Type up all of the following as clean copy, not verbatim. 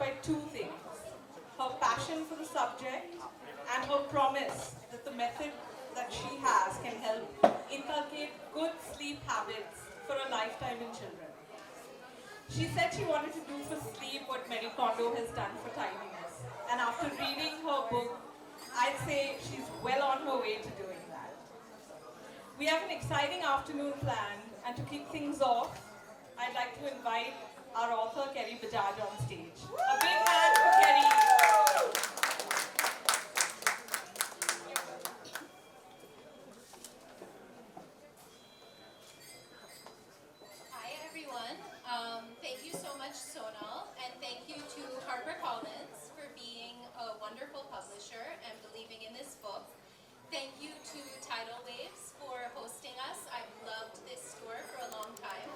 by two things: her passion for the subject and her promise that the method that she has can help inculcate good sleep habits for a lifetime in children. She said she wanted to do for sleep what Marie Kondo has done for tidiness. And after reading her book, I'd say she's well on her way to doing that. We have an exciting afternoon planned, and to kick things off, I'd like to invite our author, Kerry Bajaj, on stage. A big hand for Kerry. Hi, everyone. Thank you so much, Sonal, and thank you to HarperCollins for being a wonderful publisher and believing in this book. Thank you to Tidal Waves for hosting us. I've loved this store for a long time.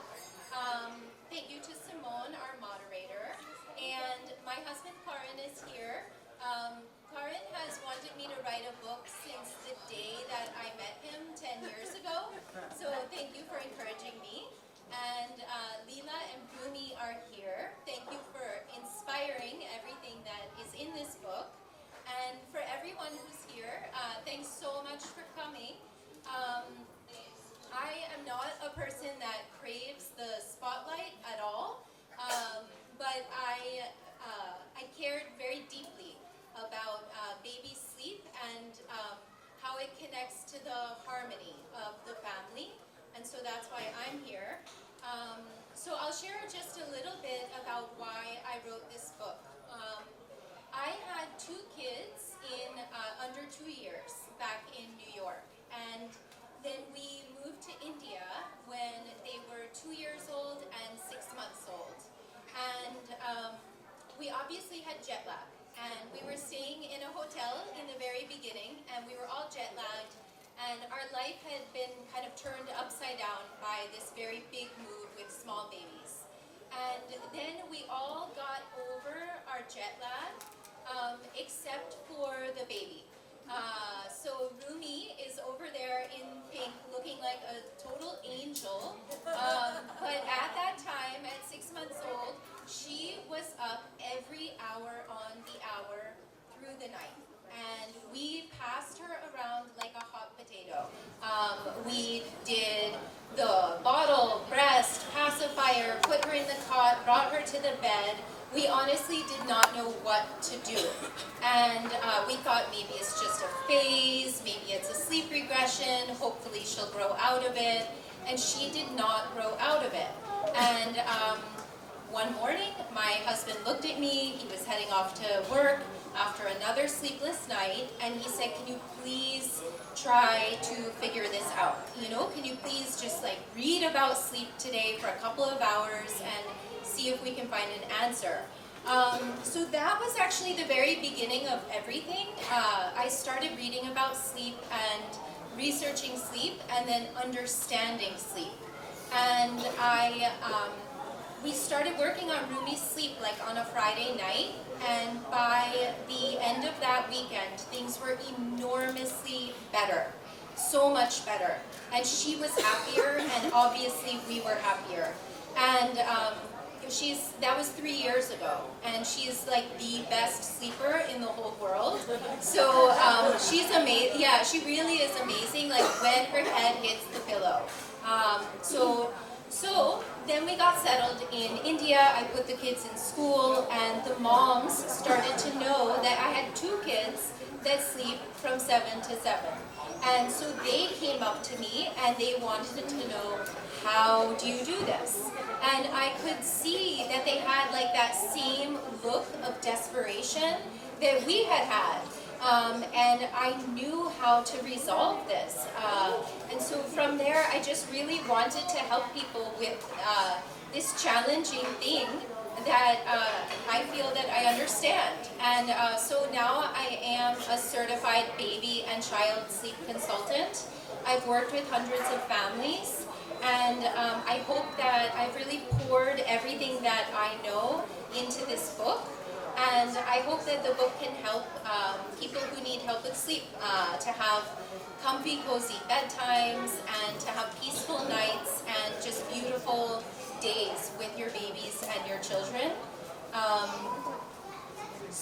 Thank you to Simone, our moderator, and my husband Karan is here. Karan has wanted me to write a book since the day that I met him 10 years ago, so thank you for encouraging me. And Leela and Rumi are here. Thank you for inspiring everything that is in this book. And for everyone who's here, thanks so much for coming. I am not a person that craves the spotlight at all, but I cared very deeply about baby sleep and how it connects to the harmony of the family. And so that's why I'm here. So I'll share just a little bit about why I wrote this book. I had two kids in under 2 years back in New York, and then we moved to India when they were 2 years old and 6 months old. And we obviously had jet lag, and we were staying in a hotel in the very beginning, and we were all jet lagged. And our life had been kind of turned upside down by this very big move with small babies. And then we all got over our jet lag, except for the baby. So Rumi is over there in pink, looking like a total angel. But at that time, at 6 months old, she was up every hour on the hour through the night. And we passed her around like a hot potato. We did the bottle, breast, pacifier, put her in the cot, brought her to the bed. We honestly did not know what to do. And we thought maybe it's just a phase, maybe it's a sleep regression, hopefully she'll grow out of it. And she did not grow out of it. And one morning, my husband looked at me, he was heading off to work after another sleepless night, and he said, can you please try to figure this out? You know, can you please just like read about sleep today for a couple of hours and see if we can find an answer. So that was actually the very beginning of everything. I started reading about sleep and researching sleep and then understanding sleep. And we started working on Rumi's sleep like on a Friday night, and by the end of that weekend, things were enormously better, so much better. And she was happier, and obviously we were happier. And that was 3 years ago, and she's like the best sleeper in the whole world. So she's amazing. Yeah, she really is amazing. Like when her head hits the pillow. So then we got settled in India. I put the kids in school, and the moms started to know that I had two kids that sleep from 7 to 7. And so they came up to me and they wanted to know, how do you do this? And I could see that they had like that same look of desperation that we had had. And I knew how to resolve this. And so from there, I just really wanted to help people with this challenging thing that I feel that I understand. And so now I am a certified baby and child sleep consultant. I've worked with hundreds of families, and I hope that I've really poured everything that I know into this book. And I hope that the book can help people who need help with sleep to have comfy, cozy bedtimes, and to have peaceful nights and just beautiful days with your babies and your children.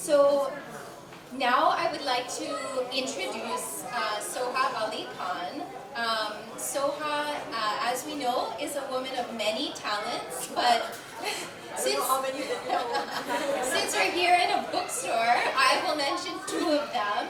So now I would like to introduce Soha Ali Khan. Soha, as we know, is a woman of many talents, but since we're here in a bookstore, I will mention two of them.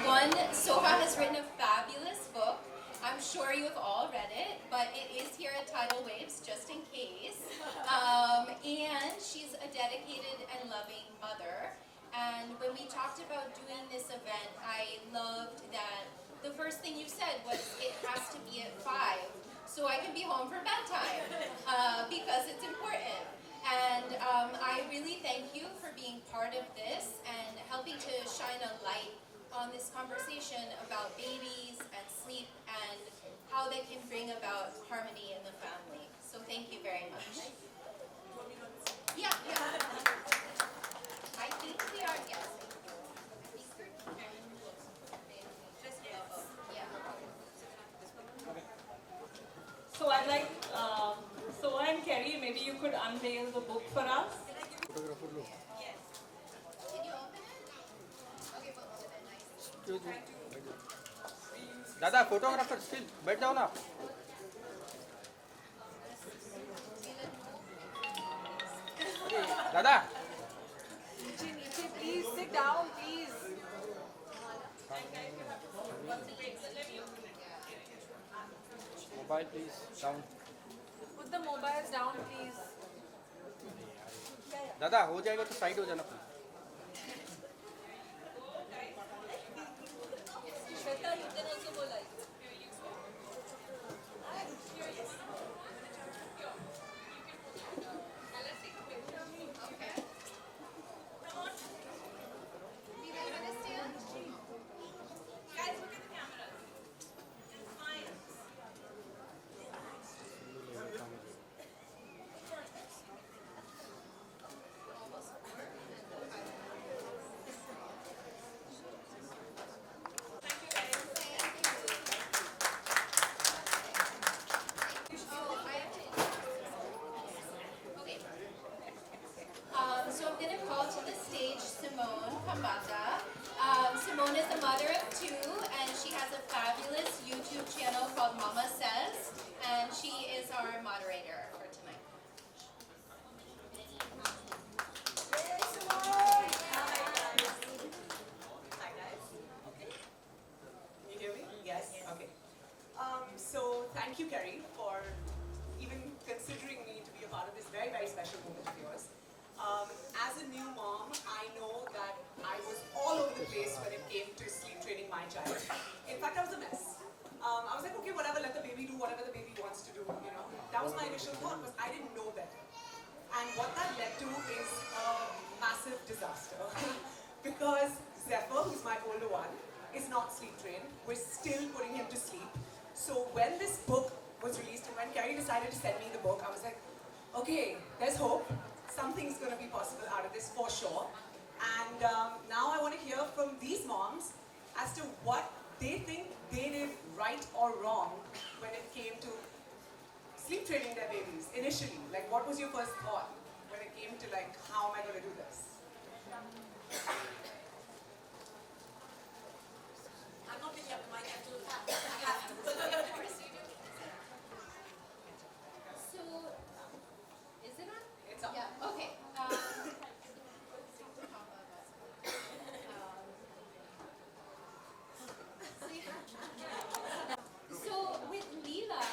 One, Soha has written a fabulous book. I'm sure you have all read it, but it is here at Tidal Waves, just in case. And she's a dedicated and loving mother. And when we talked about doing this event, I loved that the first thing you said was it has to be at 5, so I can be home for bedtime, because it's important. And I really thank you for being part of this and helping to shine a light on this conversation about babies and sleep and how they can bring about harmony in the family. So thank you very much. Yeah. I think we are, yes. So I'd like Soha and Kerry, maybe you could unveil the book for us. Photographer look. Yes. Can you open it? Okay, but open it nice. दादा photographer still बैठ जाओ ना दादा नीचे please sit down please. Mobile please down Put the mobiles down please. दादा हो जाएगा तो साइड हो जाना please Shweta, you can also go live. So I'm going to call to the stage Simone Kambata. Simone is a mother of 2, and she has a fabulous YouTube channel called Mama Says, and she is our moderator for tonight. Hi guys. Okay. Can you hear me? Yes. Okay. So thank you, Kerry, for even considering me to be a part of this very, very special moment of yours. As a new mom, I know that I was all over the place when it came to sleep training my child. In fact, I was a mess. I was like, okay, whatever, let the baby do whatever the baby wants to do, you know. That was my initial thought, because I didn't know better. And what that led to is a massive disaster. Because Zephyr, who's my older one, is not sleep trained. We're still putting him to sleep. So when this book was released and when Kerry decided to send me the book, I was like, okay, there's hope. Something's going to be possible out of this for sure. And now I want to hear from these moms as to what they think they did right or wrong when it came to sleep training their babies initially. Like, what was your first thought when it came to, like, how am I going to do this? I'm not picking up the mic. I have to. So, is it on? It's up. Yeah, okay. So with Leela,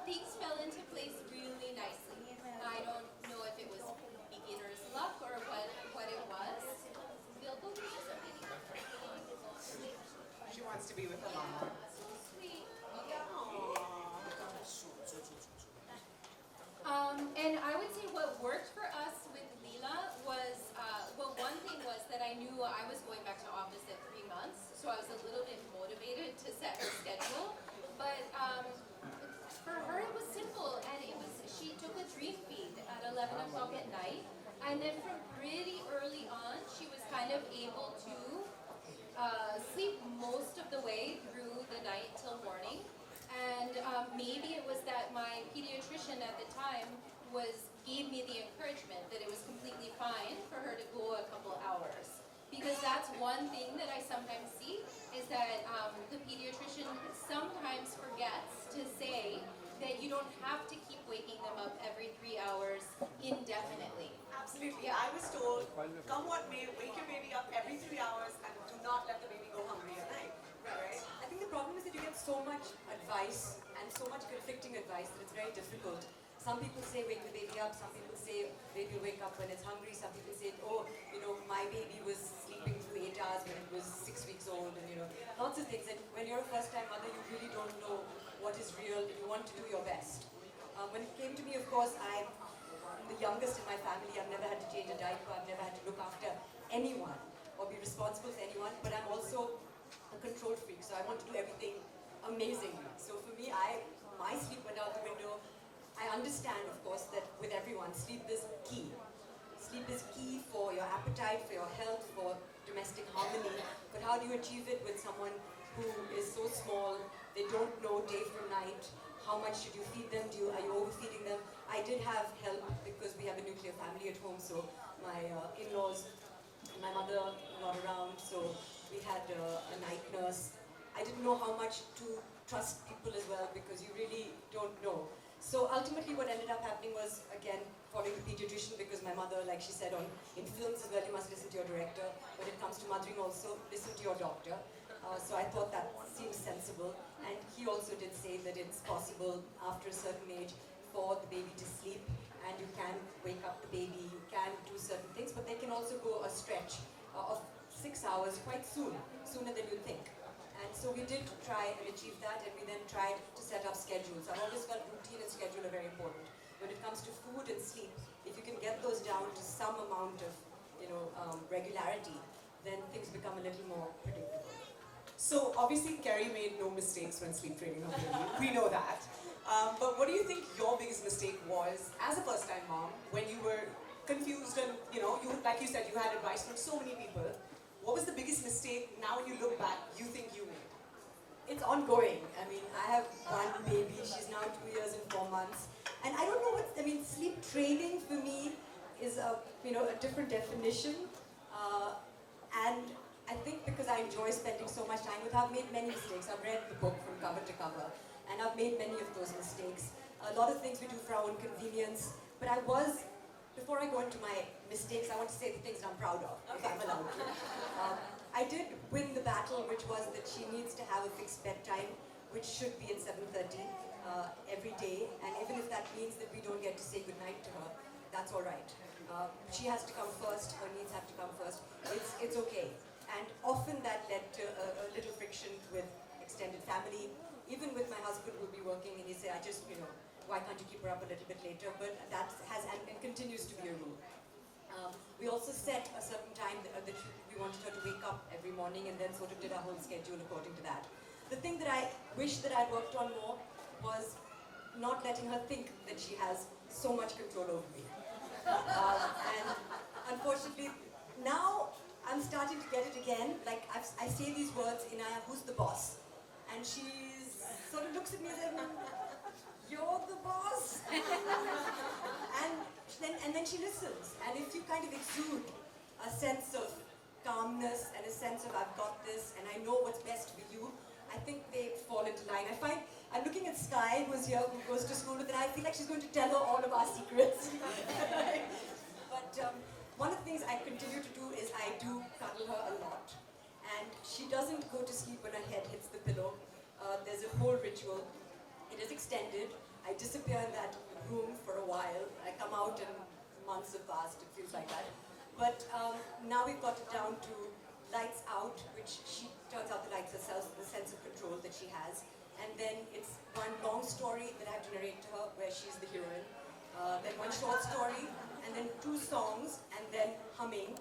things fell into place really nicely. I don't know if it was beginner's luck or what it was. They'll go do something. She wants to be with her mama. So sweet. And I would say what worked for us with Leela was, well, one thing was that I knew I was going back to office at 3 months, so I was a little bit motivated to set her schedule. But for her, it was simple, and she took a dream feed at 11 o'clock at night, and then from pretty early on, she was kind of able to sleep most of the way through the night till morning. And maybe it was that my pediatrician at the time gave me the encouragement that it was completely fine for her to go a couple hours. don't have to keep waking them up every 3 hours indefinitely. Absolutely. I was told, come what may, wake your baby up every 3 hours and do not let the baby go hungry at night. Right? I think the problem is that you get so much advice and so much conflicting advice that it's very difficult. Some people say wake the baby up, some people say baby will wake up when it's hungry, some people say, oh, my baby was sleeping for 8 hours when it was 6 weeks old, and lots of things. And when you're a first-time mother, you really don't know what is real, and you want to do your best. When it came to me, of course, I'm the youngest in my family. I've never had to change a diaper, I've never had to look after anyone or be responsible for anyone, but I'm also a control freak, so I want to do everything amazingly. So for me, my sleep went out the window. I understand, of course, that with everyone, sleep is key. Sleep is key for your appetite, for your health, for domestic harmony. But how do you achieve it with someone who is so small, they don't know day from night? How much should you feed them? Are you overfeeding them? I did have help because we have a nuclear family at home, so my in-laws, my mother not around, so we had a night nurse. I didn't know how much to trust people as well because you really don't know. So ultimately what ended up happening was, again, following the pediatrician because my mother, like she said, in films as well, you must listen to your director. When it comes to mothering also, listen to your doctor. So I thought that seems sensible. And he also did say that it's possible after a certain age for the baby to sleep and you can wake up the baby, you can do certain things, but they can also go a stretch of 6 hours quite soon, sooner than you think. And so we did try and achieve that, and we then tried to set up schedules. I've always felt routine and schedule are very important. When it comes to food and sleep, if you can get those down to some amount of, regularity, then things become a little more predictable. So obviously Kerry made no mistakes when sleep training her baby. We know that. But what do you think your biggest mistake was as a first-time mom when you were confused and, like you said, you had advice from so many people. What was the biggest mistake now when you look back you think you made? It's ongoing. I mean, I have one baby. She's now 2 years and 4 months. And I don't know sleep training for me is a different definition. And I think because I enjoy spending so much time with her, I've made many mistakes. I've read the book from cover to cover, and I've made many of those mistakes. A lot of things we do for our own convenience, but before I go into my mistakes, I want to say the things I'm proud of, if I'm allowed to. I did win the battle, which was that she needs to have a fixed bedtime, which should be at 7:30 every day, and even if that means that we don't get to say goodnight to her, that's all right. She has to come first, her needs have to come first. It's okay. And often that led to a little friction with extended family. Even with my husband who will be working and he say, why can't you keep her up a little bit later? But that has and continues to be a rule. We also set a certain time that we wanted her to wake up every morning and then sort of did our whole schedule according to that. The thing that I wish that I'd worked on more was not letting her think that she has so much control over me. And unfortunately, now I'm starting to get it again. Like I say these words, Inaya, who's the boss? And she sort of looks at me and says, you're the boss? and then she listens. And if you kind of exude a sense of calmness and a sense of I've got this and I know what's best for you, I think they fall into line. I'm looking at Sky, who's here, who goes to school with her, and I feel like she's going to tell her all of our secrets. But one of the things I continue to do is I do cuddle her a lot. And she doesn't go to sleep when her head hits the pillow. There's a whole ritual. It is extended. I disappear in that room for a while. I come out and months have passed, it feels like that. But now we've got it down to lights out, which she turns out the lights herself, the sense of control that she has. And then it's one long story that I have to narrate to her where she's the heroine. Then one short story, and then 2 songs, and then humming,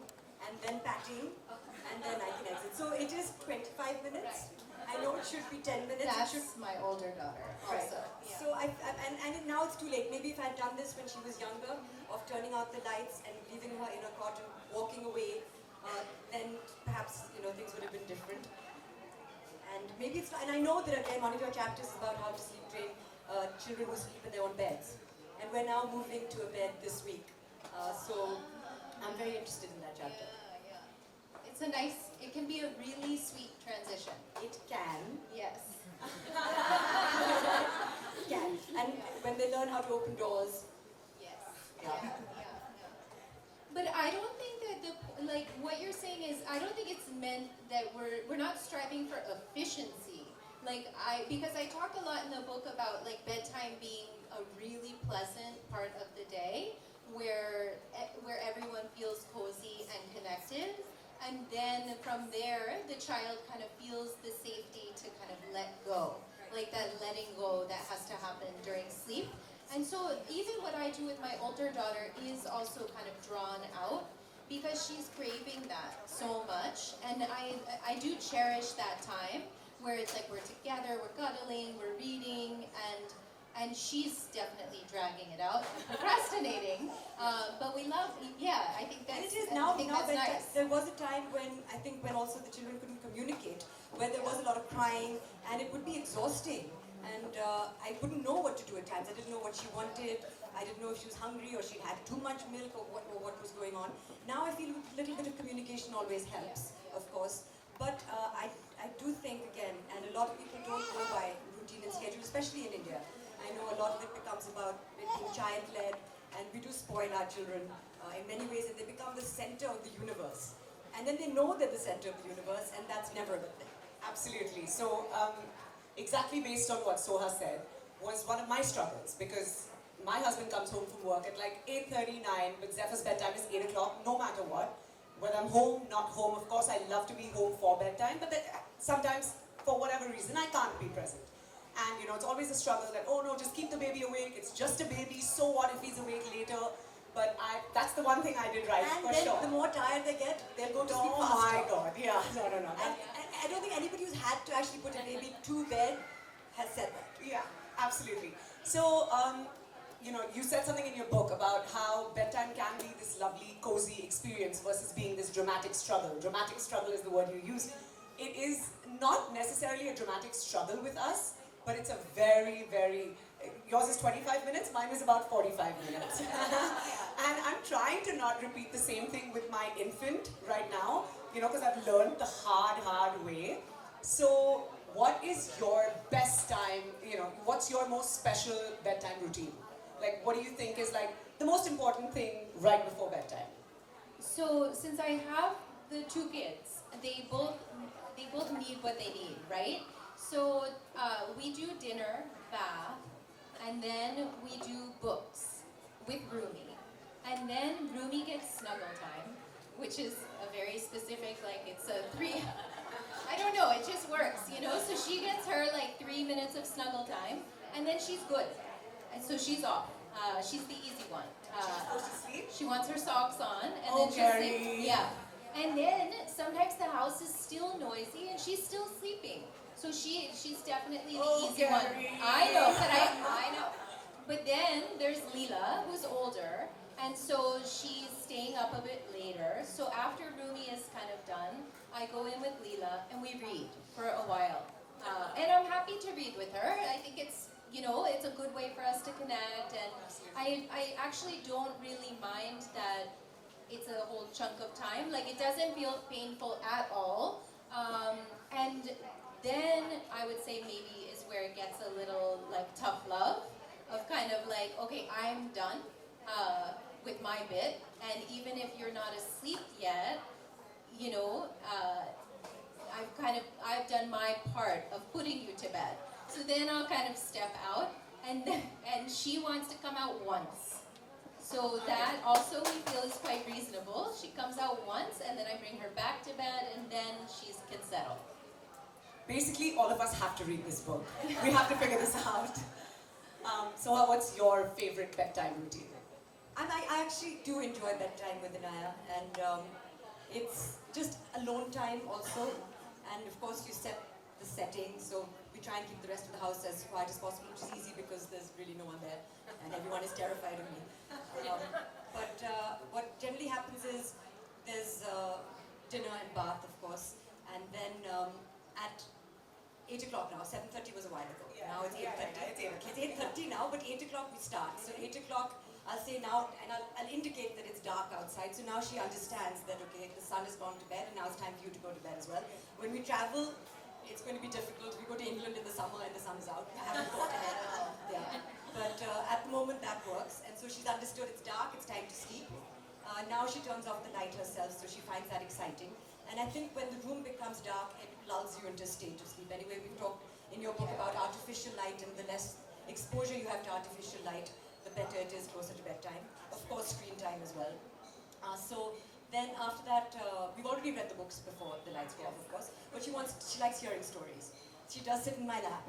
and then patting, and then I can exit. So it is 25 minutes. I know it should be 10 minutes. That's my older daughter also. Right. So and now it's too late. Maybe if I'd done this when she was younger, of turning out the lights and leaving her in a cot and walking away, then perhaps things would have been different. And maybe it's not, and I know that again one of your chapters is about how to sleep train children who sleep in their own beds. And we're now moving to a bed this week. So I'm very interested in that chapter. Yeah. It can be a really sweet transition. It can. Yes. It can. And how to open doors. Yes. Yeah. But I don't think that like what you're saying is, I don't think it's meant that we're not striving for efficiency. Because I talk a lot in the book about like bedtime being a really pleasant part of the day where everyone feels cozy and connected. And then from there, the child kind of feels the safety to kind of let go. Like that letting go that has to happen during sleep. And so even what I do with my older daughter is also kind of drawn out because she's craving that so much. And I do cherish that time where it's like we're together, we're cuddling, we're reading, and she's definitely dragging it out, procrastinating. But we love, I think And that's, it is now, that's nice. there was a time when, I think when also the children couldn't communicate, where there was a lot of crying, and it would be exhausting. And I wouldn't know what to do at times. I didn't know what she wanted. I didn't know if she was hungry or she'd had too much milk or what was going on. Now I feel a little bit of communication always helps, of course. But I do think, again, and a lot of people don't go by routine and schedule, especially in India. I know a lot of it becomes about it being child-led, and we do spoil our children in many ways, and they become the center of the universe. And then they know they're the center of the universe, and that's never a good thing. Absolutely. So, exactly based on what Soha said, was one of my struggles because my husband comes home from work at like 8:39, but Zephyr's bedtime is 8 o'clock, no matter what. Whether I'm home, not home, of course I love to be home for bedtime, but sometimes, for whatever reason, I can't be present. And it's always a struggle that, oh no, just keep the baby awake, it's just a baby, so what if he's awake later? But that's the one thing I did right, And for then sure. the more tired they get, they'll go to sleep Oh faster. my god, yeah, no. And I don't think anybody who's had to actually put a baby to bed has said that. Yeah, absolutely. So, you said something in your book about how bedtime can be this lovely, cozy experience versus being this dramatic struggle. Dramatic struggle is the word you used. It is not necessarily a dramatic struggle with us, but it's a very, very, yours is 25 minutes, mine is about 45 minutes. And I'm trying to not repeat the same thing with my infant right now, because I've learned the hard way. So, what is your best time, what's your most special bedtime routine? Like, what do you think is like the most important thing right before bedtime? So since I have the two kids, they both need what they need, right? So we do dinner, bath, and then we do books with Rumi. And then Rumi gets snuggle time, which is a very specific, like it's a 3, I don't know, it just works, So she gets her like 3 minutes of snuggle time, and then she's good. And so she's off. She's the easy one. She's supposed to sleep? She wants her socks on, and Oh, then she'll Kerry. sleep. Yeah. And then sometimes the house is still noisy, and she's still sleeping. So she's definitely the Oh, easy one. Kerry. I know, but I know. But then there's Leela, who's older, and so she's staying up a bit later. So after Rumi is kind of done, I go in with Leela, and we read for a while. And I'm happy to read with her. I think it's it's a good way for us to connect, and I actually don't really mind that it's a whole chunk of time. Like, it doesn't feel painful at all. And then I would say maybe is where it gets a little like tough love of kind of like, okay, I'm done with my bit, and even if you're not asleep yet, I've done my part of putting you to bed. So then I'll kind of step out, and she wants to come out once. So that also we feel is quite reasonable. She comes out once, and then I bring her back to bed, and then she can settle. Basically, all of us have to read this book. We have to figure this out. So, what's your favorite bedtime routine? And I actually do enjoy bedtime with Anaya, and it's just alone time also. And of course, you set the setting, so we try and keep the rest of the house as quiet as possible, which is easy because there's really no one there, and everyone is terrified of me. But what generally happens is there's dinner and bath, of course, and then at 8 o'clock now. 7:30 was a while ago. Yeah. Now it's 8:30. Yeah, It's 8:30 now, but 8 o'clock we start. So 8 o'clock, I'll say now, and I'll indicate that it's dark outside. So now she understands that, okay, the sun has gone to bed, and now it's time for you to go to bed as well. When we travel, it's going to be difficult. We go to England in the summer, and the sun is out. I haven't thought ahead. Yeah. But at the moment that works, and so she's understood it's dark, it's time to sleep. Now she turns off the light herself, so she finds that exciting. And I think when the room becomes dark, it lulls you into a state of sleep. Anyway, we've talked in your book about artificial light, and the less exposure you have to artificial light, the better it is closer to bedtime. Of course, screen time as well. So then after that, we've already read the books before the lights go off, of course, but she likes hearing stories. She does sit in my lap.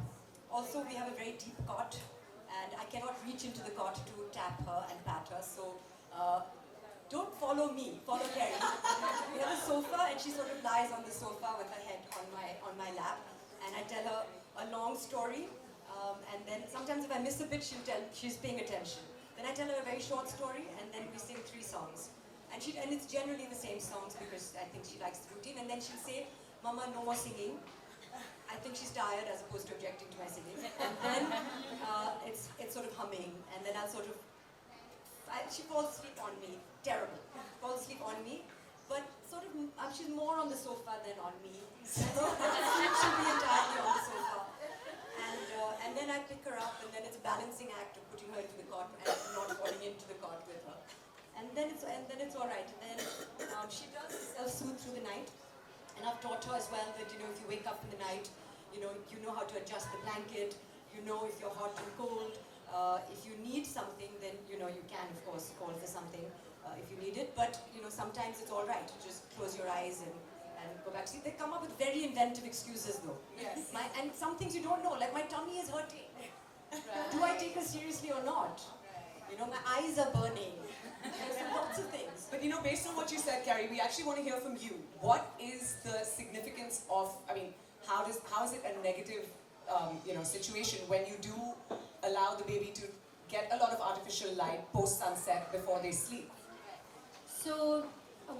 Also, we have a very deep cot, and I cannot reach into the cot to tap her and pat her, so don't follow me, follow Kerry. We have a sofa, and she sort of lies on the sofa with her head on my lap, and I tell her a long story, and then sometimes if I miss a bit, she's paying attention. Then I tell her a very short story, and then we sing 3 songs. And it's generally the same songs because I think she likes the routine, and then she'll say, "Mama, no more singing." I think she's tired as opposed to objecting to my singing. And then it's sort of humming, and then I'll sort of, she falls asleep on me, terrible, falls asleep on me, but sort of, she's more on the sofa than on me. So she'll be entirely on the sofa. And then I pick her up, and then it's a balancing act of putting her into the cot and not falling into the cot with her. And then it's all right. And then she does self-soothe through the night. And I've taught her as well that, if you wake up in the night, you know how to adjust the blanket, you know if you're hot and cold. If you need something, then, you can, of course, call for something if you need it. But, sometimes it's all right to just close your eyes and go back. See, they come up with very inventive excuses, though. Yes. And some things you don't know, like my tummy is hurting. Do I take her seriously or not? My eyes are burning. There's lots of things. But based on what you said, Kerry, we actually want to hear from you. What is the significance of, how is it a negative, situation when you do allow the baby to get a lot of artificial light post-sunset before they sleep? So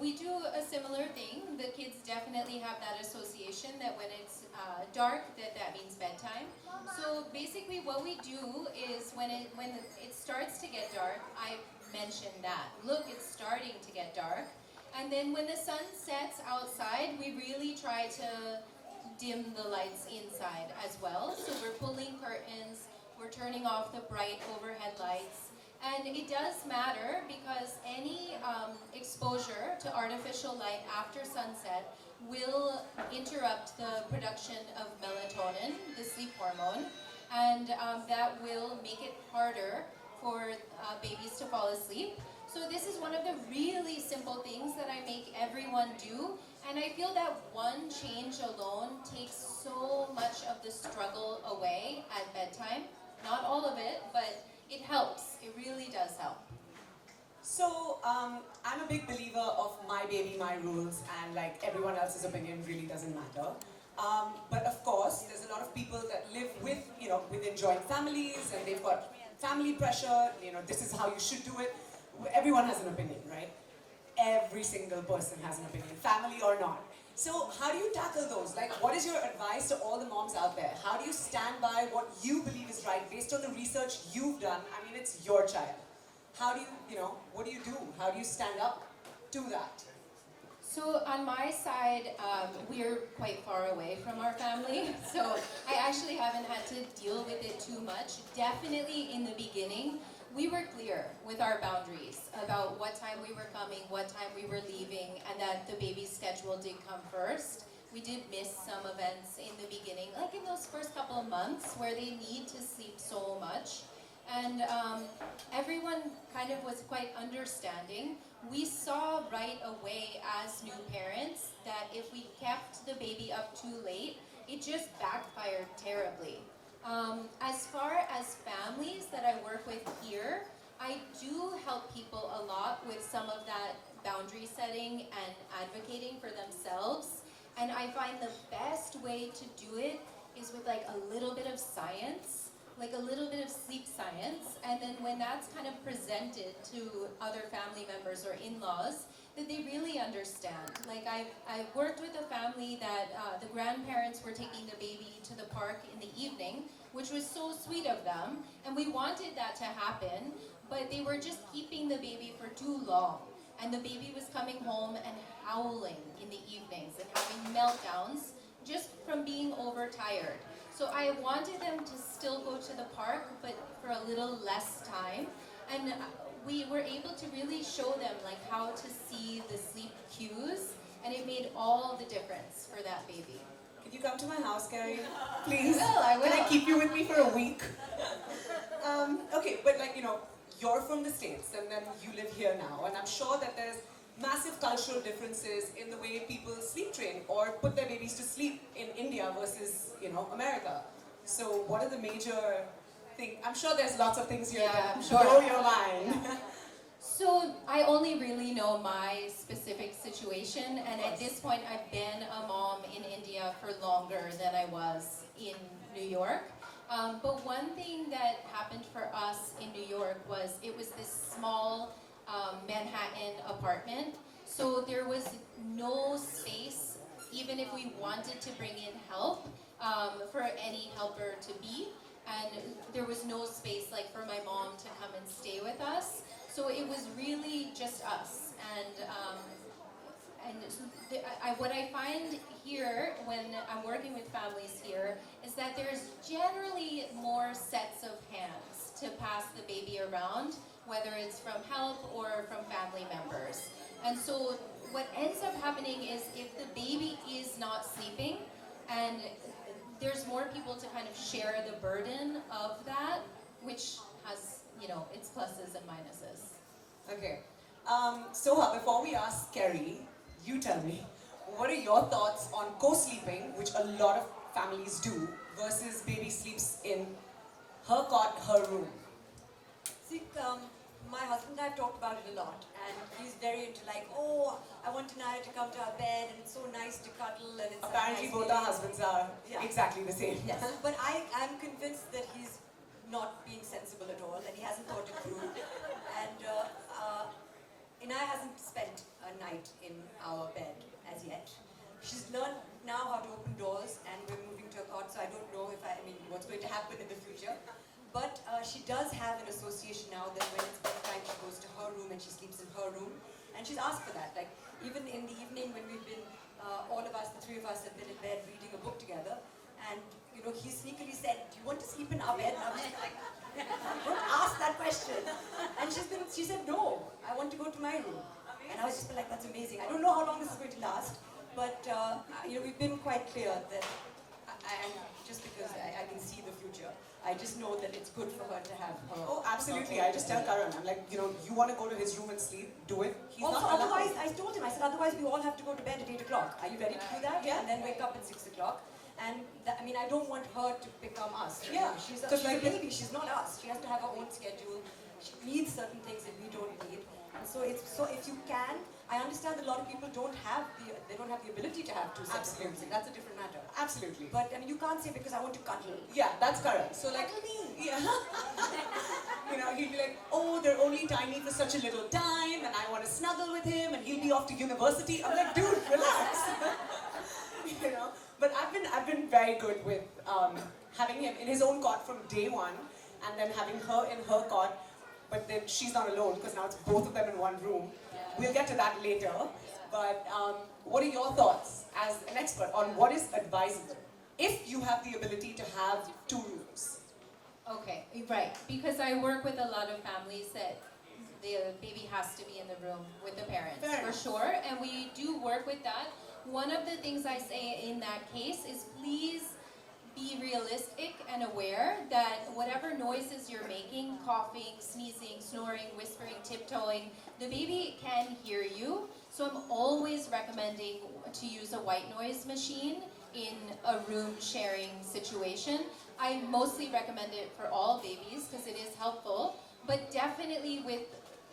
we do a similar thing. The kids definitely have that association that when it's dark, that means bedtime. So basically what we do is when it starts to get dark, I mention that. Look, it's starting to get dark. And then when the sun sets outside, we really try to dim the lights inside as well. So we're pulling curtains, we're turning off the bright overhead lights. And it does matter because any exposure to artificial light after sunset will interrupt the production of melatonin, the sleep hormone, and that will make it harder for babies to fall asleep. So this is one of the really simple things that I make everyone do, and I feel that one change alone takes so much of the struggle away at bedtime. Not all of it, but it helps. It really does help. So, I'm a big believer of my baby, my rules, and everyone else's opinion really doesn't matter. But of course, there's a lot of people that live within joint families, and they've got family pressure, this is how you should do it. Everyone has an opinion, right? Every single person has an opinion, family or not. So how do you tackle those? What is your advice to all the moms out there? How do you stand by what you believe is right based on the research you've done? It's your child. How do you, what do you do? How do you stand up to that? So on my side, we're quite far away from our family, so I actually haven't had to deal with it too much. Definitely in the beginning, we were clear with our boundaries about what time we were coming, what time we were leaving, and that the baby's schedule did come first. We did miss some events in the beginning, like in those first couple of months where they need to sleep so much. And everyone kind of was quite understanding. We saw right away as new parents that if we kept the baby up too late, it just backfired terribly. As far as families that I work with here, I do help people a lot with some of that boundary setting and advocating for themselves. And I find the best way to do it is with a little bit of science, a little bit of sleep science, and then when that's kind of presented to other family members or in-laws, that they really understand. I worked with a family that the grandparents were taking the baby to the park in the evening, which was so sweet of them, and we wanted that to happen, but they were just keeping the baby for too long. And the baby was coming home and howling in the evenings and having meltdowns just from being overtired. So I wanted them to still go to the park, but for a little less time. And we were able to really show them like how to see the sleep cues, and it made all the difference for that baby. Can you come to my house, Kerry? Please. I will. Can I keep you with me for a week? Okay, but like, you know, you're from the States and then you live here now, and I'm sure that there's massive cultural differences in the way people sleep train or put their babies to sleep in India versus, you know, America. So what are the major things? I'm sure there's lots of things here Yeah, that sure. blow your mind. So I only really know my specific situation, and at this point I've been a mom in India for longer than I was in New York. But one thing that happened for us in New York was it was this small Manhattan apartment, so there was no space, even if we wanted to bring in help, for any helper to be, and there was no space like for my mom to come and stay with us. So it was really just us, what I find here when I'm working with families here is that there's generally more sets of hands to pass the baby around, whether it's from help or from family members. And so what ends up happening is if the baby is not sleeping, and there's more people to kind of share the burden of that, which has, you know, its pluses and minuses. Okay. Soha, before we ask Kerry, you tell me, what are your thoughts on co-sleeping, which a lot of families do, versus baby sleeps in her cot, her room? See, my husband and I have talked about it a lot, and he's very into like, oh, I want Tanaya to come to our bed, and it's so nice to cuddle, and it's Apparently nice both feeling. our husbands are exactly the same. Yes, but I'm convinced that he's not being sensible at all, and he hasn't thought it through. And Inaya hasn't spent a night in our bed as yet. She's learned now how to open doors, and we're moving to a cot, so I don't know if I mean, what's going to happen in the future. But she does have an association now that when it's bedtime, she goes to her room and she sleeps in her room. And she's asked for that. Like, even in the evening when we've been, all of us, the three of us have been in bed reading a book together. And, you know, he sneakily said, do you want to sleep in our bed? And I was like, don't ask that question. And she said, no, I want to go to my room. And I was just like, that's amazing. I don't know how long this is going to last, but, you know, we've been quite clear that, and just because I can see the future, I just know that it's good for her to have her. Oh, absolutely. I just tell Karan, I'm like, you know, you want to go to his room and sleep, do it. He's Also, not allowed. otherwise, I told him, I said, otherwise we all have to go to bed at 8 o'clock. Are you ready to do that? Yeah. And then wake up at 6 o'clock. And I mean, I don't want her to become us. Yeah. She's a like, baby, she's not us. She has to have her own schedule. She needs certain things that we don't need. And so if you can, I understand that a lot of people don't have the ability to have two sets of rooms, and that's a different matter. Absolutely. But I mean, you can't say because I want to cuddle. Yeah, that's correct. So like, Cuddle me. yeah. You know, he'll be like, oh, they're only tiny for such a little time, and I want to snuggle with him, and he'll be off to university. I'm like, dude, relax. You know. But I've been very good with having him in his own cot from day one, and then having her in her cot. But then she's not alone because now it's both of them in one room. We'll get to that later. But what are your thoughts as an expert on what is advisable if you have the ability to have two rooms? Okay, right. Because I work with a lot of families that the baby has to be in the room with the parents, Fair for enough. sure. And we do work with that. One of the things I say in that case is please be realistic and aware that whatever noises you're making, coughing, sneezing, snoring, whispering, tiptoeing, the baby can hear you. So I'm always recommending to use a white noise machine in a room sharing situation. I mostly recommend it for all babies because it is helpful, but definitely with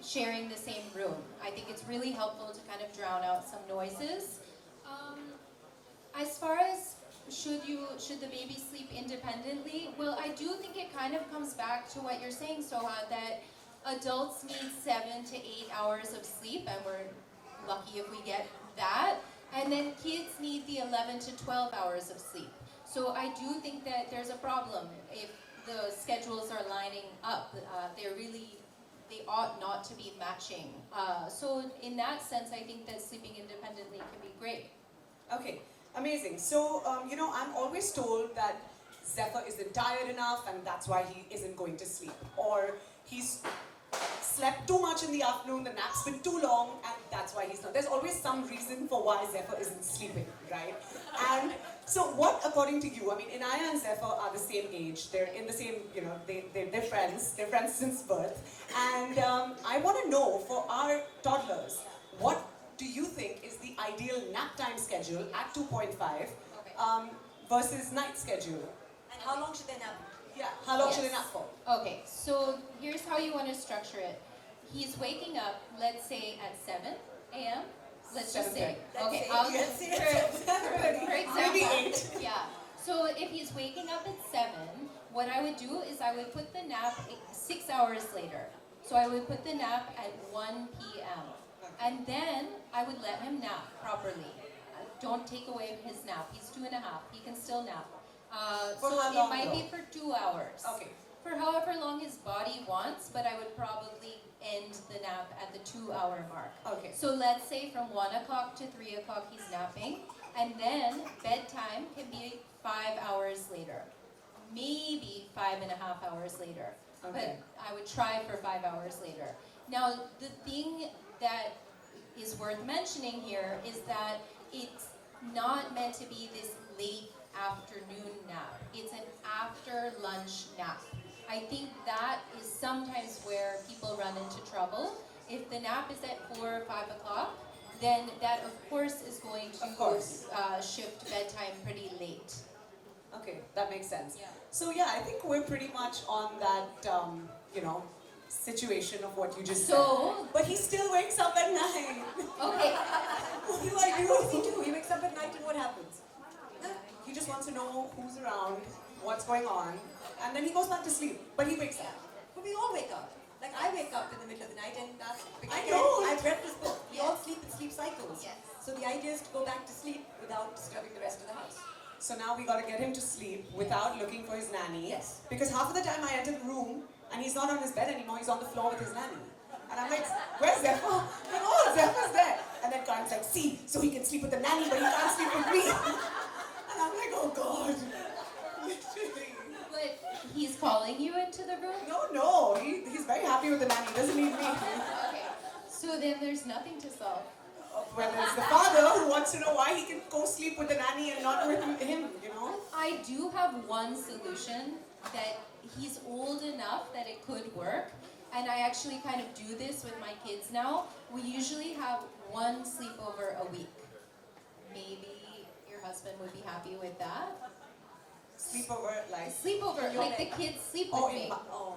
sharing the same room. I think it's really helpful to kind of drown out some noises. As far as should the baby sleep independently? Well, I do think it kind of comes back to what you're saying, Soha, that adults need 7 to 8 hours of sleep, and we're lucky if we get that. And then kids need the 11 to 12 hours of sleep. So I do think that there's a problem if the schedules are lining up. They ought not to be matching. So in that sense, I think that sleeping independently can be great. Okay. Amazing. So, I'm always told that Zephyr isn't tired enough and that's why he isn't going to sleep. Or he's slept too much in the afternoon, the nap's been too long, and that's why he's not. There's always some reason for why Zephyr isn't sleeping, right? And so what, according to you, I mean, Inaya and Zephyr are the same age. They're in the same, they're friends. They're friends since birth. And I want to know, for our toddlers, what do you think is the ideal nap time schedule at 2.5 versus night schedule? And how long should they nap? Yeah, how long should they Yes. nap for? Okay, so here's how you want to structure it. He's waking up, let's say at 7 a.m. Let's just say. 7:30. Okay, Let's say for example. Maybe 8. Yeah. So if he's waking up at 7, what I would do is I would put the nap 6 hours later. So I would put the nap at 1 p.m. And then I would let him nap properly. Don't take away his nap. He's 2.5. He can still nap. For So how it long, might though? be for 2 hours. Okay. For however long his body wants, but I would probably end the nap at the 2-hour mark. Okay. So let's say from 1 o'clock to 3 o'clock he's napping, and then bedtime can be 5 hours later. Maybe 5.5 hours later. Okay. But I would try for 5 hours later. Now, the thing that is worth mentioning here is that it's not meant to be this late afternoon nap. It's an after lunch nap. I think that is sometimes where people run into trouble. If the nap is at 4 or 5 o'clock, then that of course is going Of course. to shift bedtime pretty late. Okay, that makes sense. Yeah. So yeah, I think we're pretty much on that, situation of what you just So- said. But he still wakes up at 9. Okay, What do I What does he do? do? He wakes up at night and what happens? He just wants to know who's around, what's going on, and then he goes back to sleep. But he wakes up. But we all wake up. Like I wake up in the middle of the night and that's I know. I've read this book. We all Yes. sleep in sleep cycles. Yes. So the idea is to go back to sleep without disturbing the rest of the house. So now we gotta get him to sleep without looking for his nanny. Yes. Because half of the time I enter the room and he's not on his bed anymore, he's on the floor with his nanny. And I'm like, where's Zephyr? I'm like, oh, Zephyr's there. And then Karan's like, see, so he can sleep with the nanny, but he can't sleep with me. And I'm like, oh God. Literally. but he's calling you into the room? No, he's very happy with the nanny, doesn't need me. Okay, so then there's nothing to solve. Whether it's the father who wants to know why he can go sleep with the nanny and not with him, I do have one solution that he's old enough that it could work, and I actually kind of do this with my kids now. We usually have one sleepover a week. Maybe your husband would be happy with that. Sleepover, like. Sleepover, like the kids sleep with me. Oh.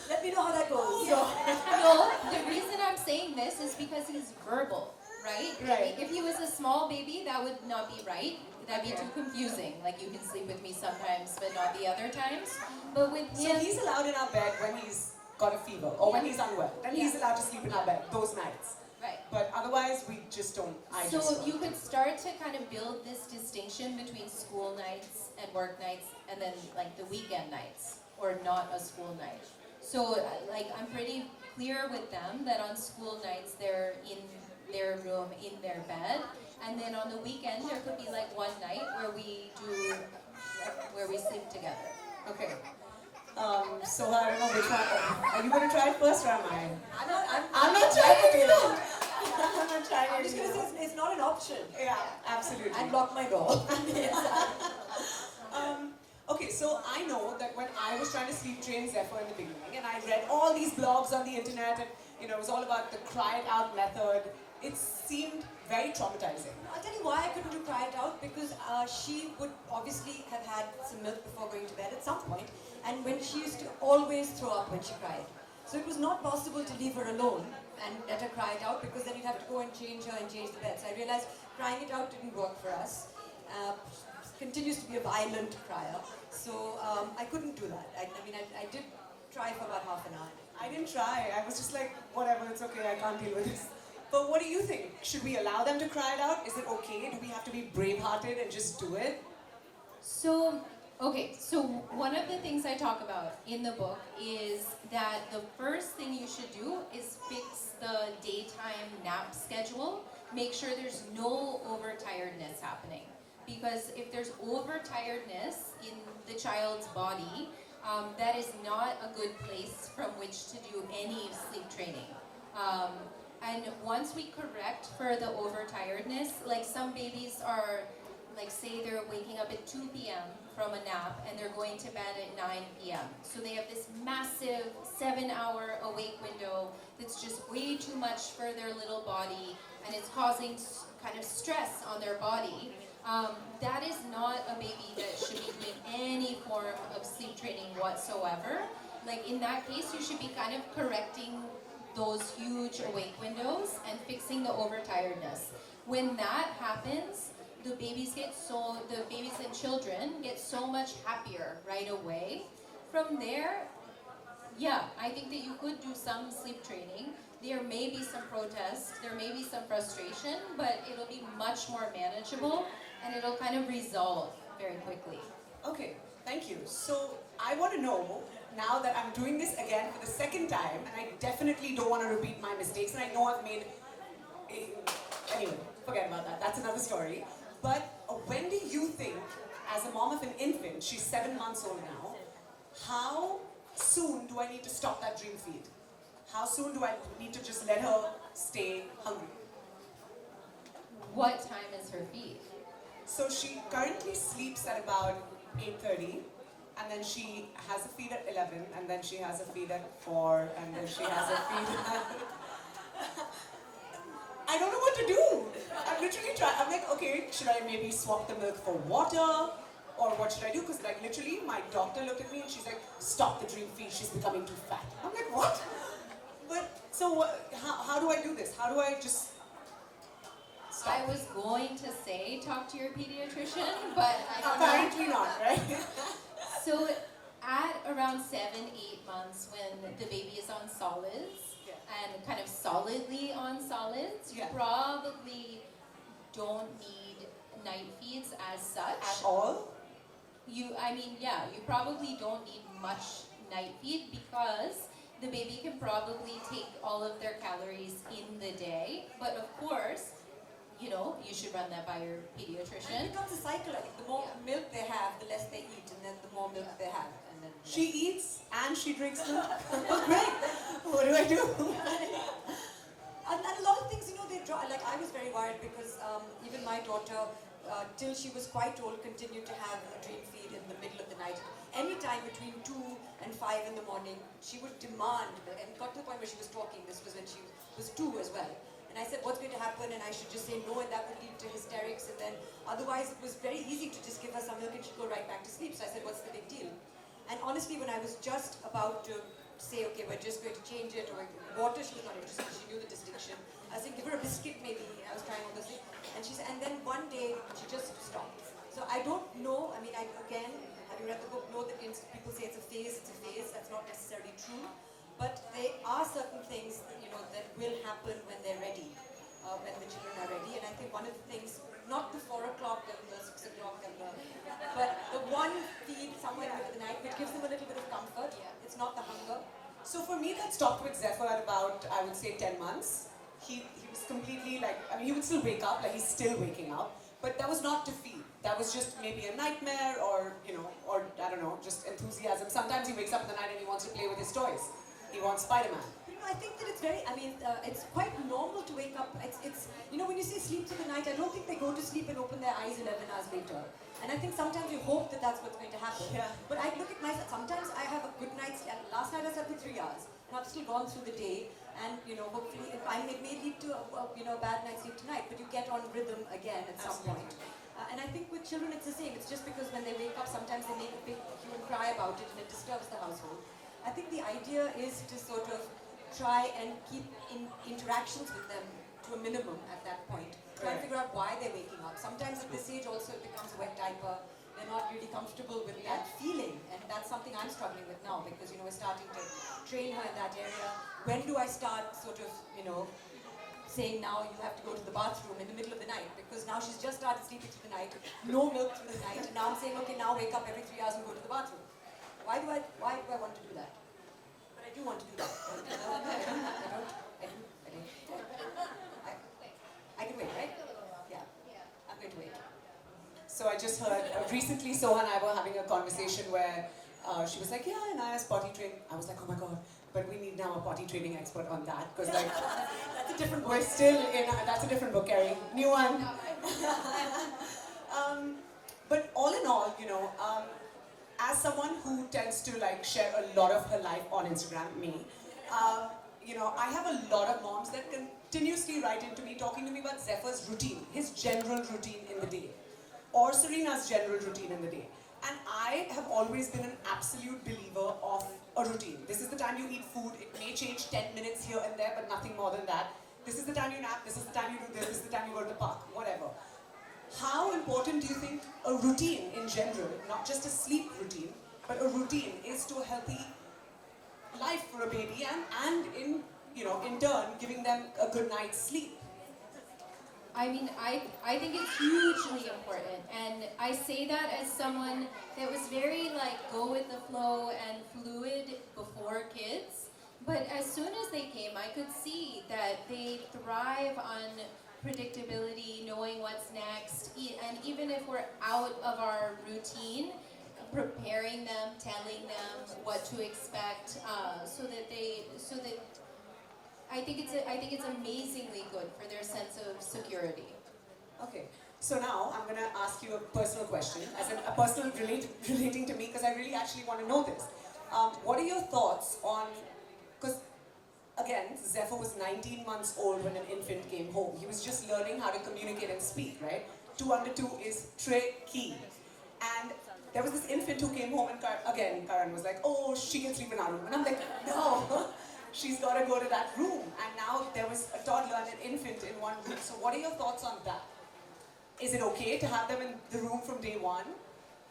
Let me know how that goes. No, the reason I'm saying this is because he's verbal, right? Right. If he was a small baby, that would not be right. That'd be too confusing. Like, you can sleep with me sometimes, but not the other times. But with So him, he's allowed in our bed when he's got a fever or when he's unwell. Then he's allowed to sleep in our bed those nights. right. But otherwise, we just don't. So you could start to kind of build this distinction between school nights and work nights, and then like the weekend nights, or not a school night. So like I'm pretty clear with them that on school nights they're in their room, in their bed, and then on the weekend there could be like one night where we sleep together. Okay. So I don't know which one. Are you going to try it first, or am I? I'm not trying it either. I'm not trying I'm it just going to either. say it's not an option. Yeah, absolutely. And lock my door. Okay, so I know that when I was trying to sleep train Zephyr in the beginning, and I read all these blogs on the internet, and it was all about the cry it out method, it seemed very traumatizing. I'll tell you why I couldn't do cry it out, because she would obviously have had some milk before going to bed at some point, and when she used to always throw up when she cried. So it was not possible to leave her alone and let her cry it out, because then you'd have to go and change her and change the bed. So I realized crying it out didn't work for us. Continues to be a violent crier. So I couldn't do that. I did try for about half an hour. I didn't try. I was just like, whatever, it's okay, I can't deal with this. But what do you think? Should we allow them to cry it out? Is it okay? Do we have to be brave-hearted and just do it? So one of the things I talk about in the book is that the first thing you should do is fix the daytime nap schedule make sure there's no overtiredness happening. Because if there's overtiredness in the child's body, that is not a good place from which to do any sleep training. And once we correct for the overtiredness, like some babies are, like say they're waking up at 2 p.m. from a nap and they're going to bed at 9 p.m. So they have this massive 7-hour awake window that's just way too much for their little body, and it's causing kind of stress on their body. That is not a baby that should be doing any form of sleep training whatsoever. Like in that case, you should be kind of correcting those huge awake windows and fixing the overtiredness. When that happens, the babies and children get so much happier right away. From there, yeah, I think that you could do some sleep training. There may be some protest, there may be some frustration, but it'll be much more manageable and it'll kind of resolve very quickly. Okay, thank you. So I want to know, now that I'm doing this again for the second time, and I definitely don't want to repeat my mistakes, and I know I've made... Anyway, forget about that. That's another story. But when do you think, as a mom of an infant, she's 7 months old now, how soon do I need to stop that dream feed? How soon do I need to just let her stay hungry? What time is her feed? So she currently sleeps at about 8:30, and then she has a feed at 11, and then she has a feed at 4, and then she has a feed at... I don't know what to do. I'm literally trying. I'm like, okay, should I maybe swap the milk for water? Or what should I do? Because like literally my doctor looked at me and she's like, stop the dream feed, she's becoming too fat. I'm like, what? But, so how do I do this? How do I just stop? I was going to say talk to your pediatrician, but I don't Apparently not, right? So at around 7-8 months, when the baby is on solids, and kind of solidly on solids, you probably don't need night feeds as such. At all? You probably don't need much night feed because the baby can probably take all of their calories in the day. But of course, you should run that by your pediatrician. It becomes a cycle. I think the more milk they have, the less they eat, and then the more milk they have. And then She eats and she drinks milk. Oh, great. What do I do? And a lot of things, they draw. Like I was very worried because even my daughter, till she was quite old, continued to have a dream feed in the middle of the night. Any time between 2 and 5 in the morning, she would demand, and it got to the point where she was talking. This was when she was 2 as well. And I said, what's going to happen? And I should just say no, and that would lead to hysterics. And then otherwise, it was very easy to just give her some milk and she'd go right back to sleep. So I said, what's the big deal? And honestly, when I was just about to say, okay, we're just going to change it, or water, she was not interested. She knew the distinction. I was saying, give her a biscuit maybe. I was trying all those things. And she said, and then one day, she just stopped. So I don't know. I mean, again, having read the book, know that people say it's a phase. That's not necessarily true. But there are certain things, that will happen when they're ready, when the children are ready. And I think one of the things, not the 4 o'clock and the 6 o'clock but the one feed somewhere in the middle of the night, which gives them a little bit of comfort. It's not the hunger. So for me, that stopped with Zephyr at about, I would say, 10 months. He was completely he would still wake up, he's still waking up. But that was not to feed. That was just maybe a nightmare or, or I don't know, just enthusiasm. Sometimes he wakes up in the night and he wants to play with his toys. He wants Spider-Man. I think that it's it's quite normal to wake up. It's when you say sleep through the night, I don't think they go to sleep and open their eyes 11 hours later. And I think sometimes you hope that that's what's going to happen. Yeah. But I look at myself, sometimes I have a good night's sleep. Last night I slept for 3 hours. And I've still gone through the day. And, hopefully, it may lead to a bad night's sleep tonight, but you get on rhythm again at some point. And I think with children it's the same. It's just because when they wake up, sometimes they make a big hue and cry about it and it disturbs the household. I think the idea is to sort of try and keep interactions with them to a minimum at that point. Try and figure out why they're waking up. Sometimes at this age also it becomes a wet diaper. They're not really comfortable with that feeling, and that's something I'm struggling with now because we're starting to train her in that area. When do I start sort of saying now you have to go to the bathroom in the middle of the night because now she's just started sleeping through the night, no milk through the night, and now I'm saying okay, now wake up every 3 hours and go to the bathroom. Why do I want to do that? But I do want to do that. I can wait. So I just heard, recently Soha and I were having a conversation where she was like, yeah, and I was potty trained. I was like, oh my god, but we need now a potty training expert on that. Because like, that's a different book. We're still in, that's a different book, Kerry. New one. But all in all, you know, as someone who tends to like share a lot of her life on Instagram, me, you know, I have a lot of moms that continuously write into me talking to me about Zephyr's routine, his general routine in the day, or Serena's general routine in the day. And I have always been an absolute believer of a routine. This is the time you eat food. It may change 10 minutes here and there, but nothing more than that. This is the time you nap. This is the time you do this. This is the time you go to the park. Whatever. How important do you think a routine in general, not just a sleep routine, but a routine is to a healthy life for a baby and in, you know, in turn, giving them a good night's sleep? I mean, I think it's hugely important, and I say that as someone that was very like go with the flow and fluid before kids, but as soon as they came, I could see that they thrive on predictability, knowing what's next, and even if we're out of our routine, preparing them, telling them what to expect, so that I think it's amazingly good for their sense of security. Okay, so now I'm going to ask you a personal question, as a personal relating to me, because I really actually want to know this. What are your thoughts on, because again, Zephyr was 19 months old when an infant came home. He was just learning how to communicate and speak, right? 2 under 2 is tricky. And there was this infant who came home and again, Karan was like, oh, she can sleep in our room. And I'm like, no. She's got to go to that room. And now there was a toddler and an infant in one room. So what are your thoughts on that? Is it okay to have them in the room from day one?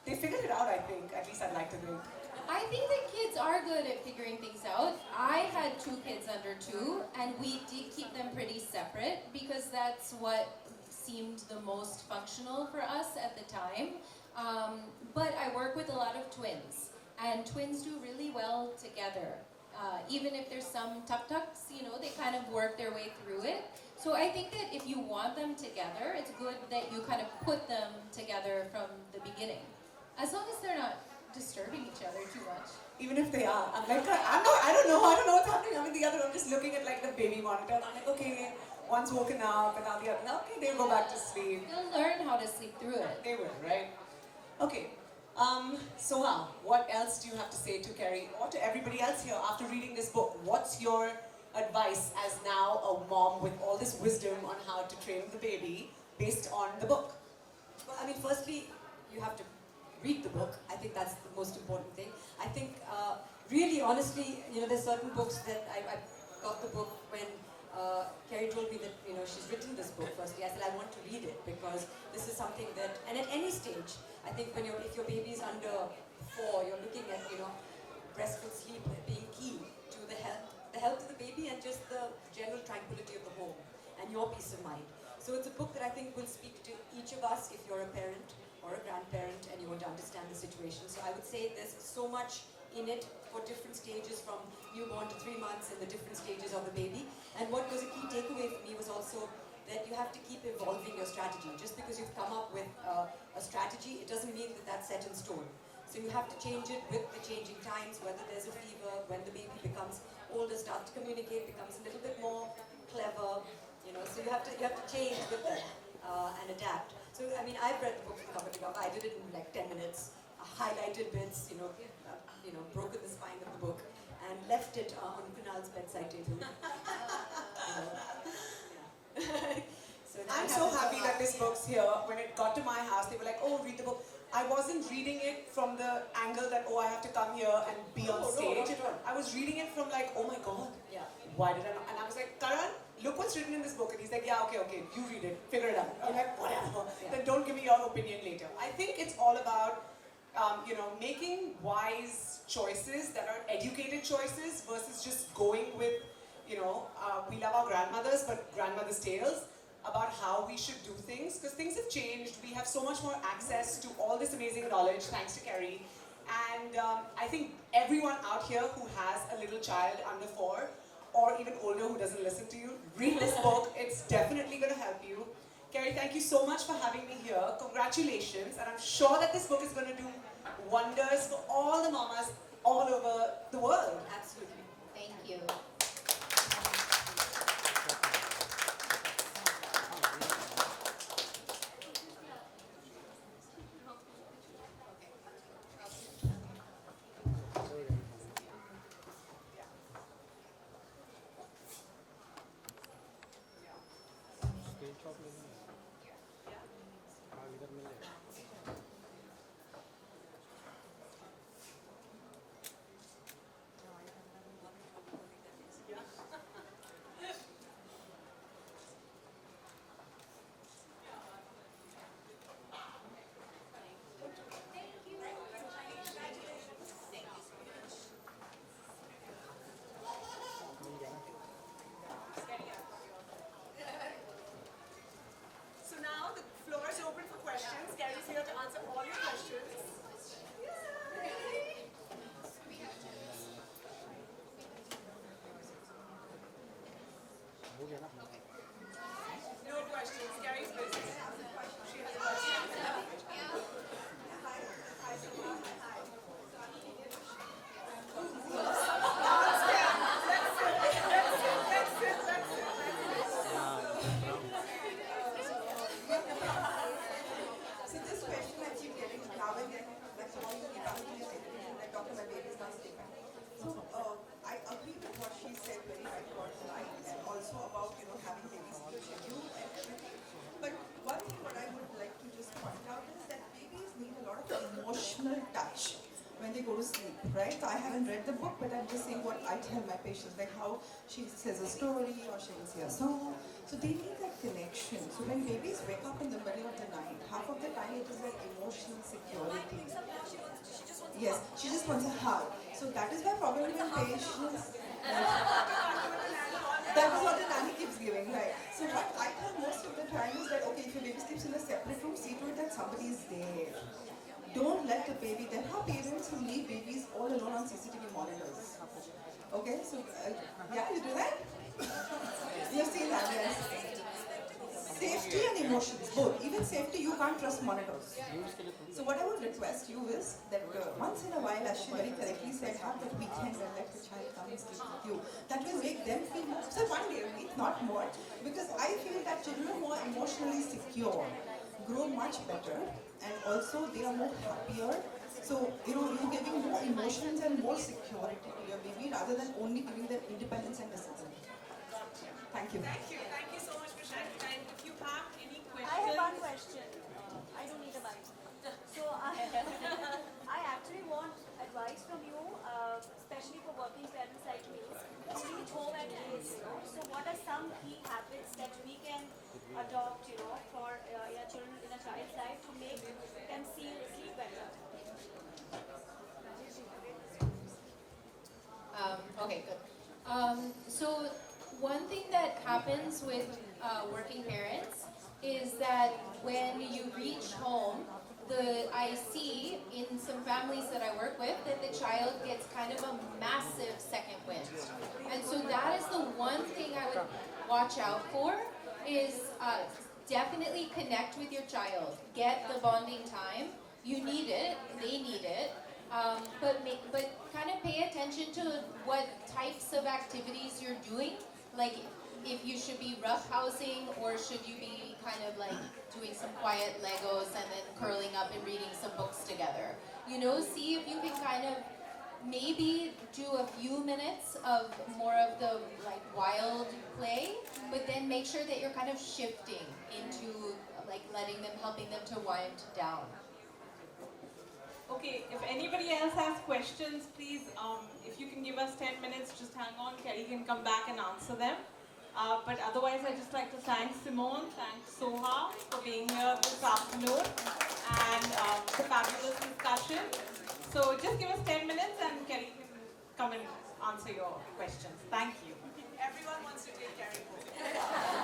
They figured it out, I think. At least I'd like to think. I think that kids are good at figuring things out. I had 2 kids under 2, and we did keep them pretty separate because that's what seemed the most functional for us at the time. But I work with a lot of twins, and twins do really well together. Even if there's some tuk-tuks, you know, they kind of work their way through it. So I think that if you want them together, it's good that you kind of put them together from the beginning. As long as they're not disturbing each other too much. Even if they are. I'm like, I don't know what's happening. I'm in the other room just looking at like the baby monitor. And I'm like, okay, one's woken up and now the other, okay, they'll go back to sleep. They'll learn how to sleep through it. They will, right? Okay. Soha, what else do you have to say to Kerry or to everybody else here after reading this book? What's your advice as now a mom with all this wisdom on how to train the baby based on the book? Well, I mean, firstly, you have to read the book. I think that's the most important thing. I think, really, honestly, you know, there's certain books that I got the book when Kerry told me that, you know, she's written this book firstly. I said, I want to read it because this is something that, and at any stage, I think if your baby is under 4, you're looking at, you know, breastfed sleep being key to the health of the baby and just the general tranquility of the home and your peace of mind. So it's a book that I think will speak to each of us if you're a parent or a grandparent and you want to understand the situation. So I would say there's so much in it for different stages from newborn to 3 months and the different stages of the baby. And what was a key takeaway for me was also that you have to keep evolving your strategy. Just because you've come up with a strategy, it doesn't mean that that's set in stone. So you have to change it with the changing times, whether there's a fever, when the baby becomes older, starts to communicate, becomes a little bit more clever, you know, so you have to change with that and adapt. So, I mean, I've read the book from cover to cover. I did it in like 10 minutes, highlighted bits, you know, broken the spine of the book, and left it on Kunal's bedside table. So I'm so happy that this book's here. When it got to my house, they were like, oh, read the book. I wasn't reading it from the angle that, oh, I have to come here and be on stage. No, I was reading it from like, oh my God, yeah. why did I not? And I was like, Karan, look what's written in this book. And he's like, yeah, okay, you read it, figure it out. I'm like, whatever. Yeah. Then don't give me your opinion later. I think it's all about, you know, making wise choices that are educated choices versus just going with, you know, we love our grandmothers, but grandmother's tales about how we should do things, because things have changed. We have so much more access to all this amazing knowledge, thanks to Kerry. And I think everyone out here who has a little child under 4, or even older who doesn't listen to you, read this book. It's definitely going to help you. Kerry, thank you so much for having me here. Congratulations. And I'm sure that this book is going to do wonders for all the mamas all over the world. Absolutely. Thank you. So now the floor is open for questions. Kerry's here to answer all your questions. No questions. Kerry's busy. She has a question. So this question I keep getting now and then, like all the like Dr. My baby is not sleeping. So I agree with what she said very right about life and also about having babies in your schedule and everything. But one thing what I would like to just point out is that babies need a lot of emotional touch when they go to sleep, right? So I haven't read the book, but I'm just saying what I tell my patients, like how she says a story or she will say a song. So they need that connection. So when babies wake up in the middle of the night, half of the time it is like emotional security. Yes, she just wants a hug. So that is why probably when patients... That is what the nanny keeps giving, right? So what I tell most of the time is that, okay, if your baby sleeps in a separate room, see to it that somebody is there. Don't let the baby, there are parents who leave babies all alone on CCTV monitors. Okay, so yeah, you do that? You've seen that, yes. Safety and emotions, both. Even safety, you can't trust monitors. So what I would request you is that once in a while, as she very correctly said, have that weekend and let the child come and sleep with you. That will make them feel more, so one day a week, not more. Because I feel that children who are emotionally secure grow much better and also they are more happier. So, you're giving more emotions and more security to your baby rather than only giving them independence and discipline. Thank you. Thank you. Thank you so much for sharing. And if you have any questions... I have one question. I don't need a mic. So I actually want advice from you, especially for working parents like me, to reach home at kids. So what are some key habits that we can adopt, for children in a child's life to make them sleep better? Okay, good. So one thing that happens with working parents is that when you reach home, I see in some families that I work with that the child gets kind of a massive second wind. And so that is the one thing I would watch out for is definitely connect with your child. Get the bonding time. You need it. They need it. But kind of pay attention to what types of activities you're doing. Like if you should be roughhousing or should you be kind of like doing some quiet Legos and then curling up and reading some books together. See if you can kind of maybe do a few minutes of more of the like wild play, but then make sure that you're kind of shifting into like helping them to wind down. Okay, if anybody else has questions, please, if you can give us 10 minutes, just hang on. Kerry can come back and answer them. But otherwise, I'd just like to thank Simone, thank Soha for being here this afternoon, and the fabulous discussion. So just give us 10 minutes and Kerry can come and answer your questions. Thank you. Everyone wants to take Kerry home.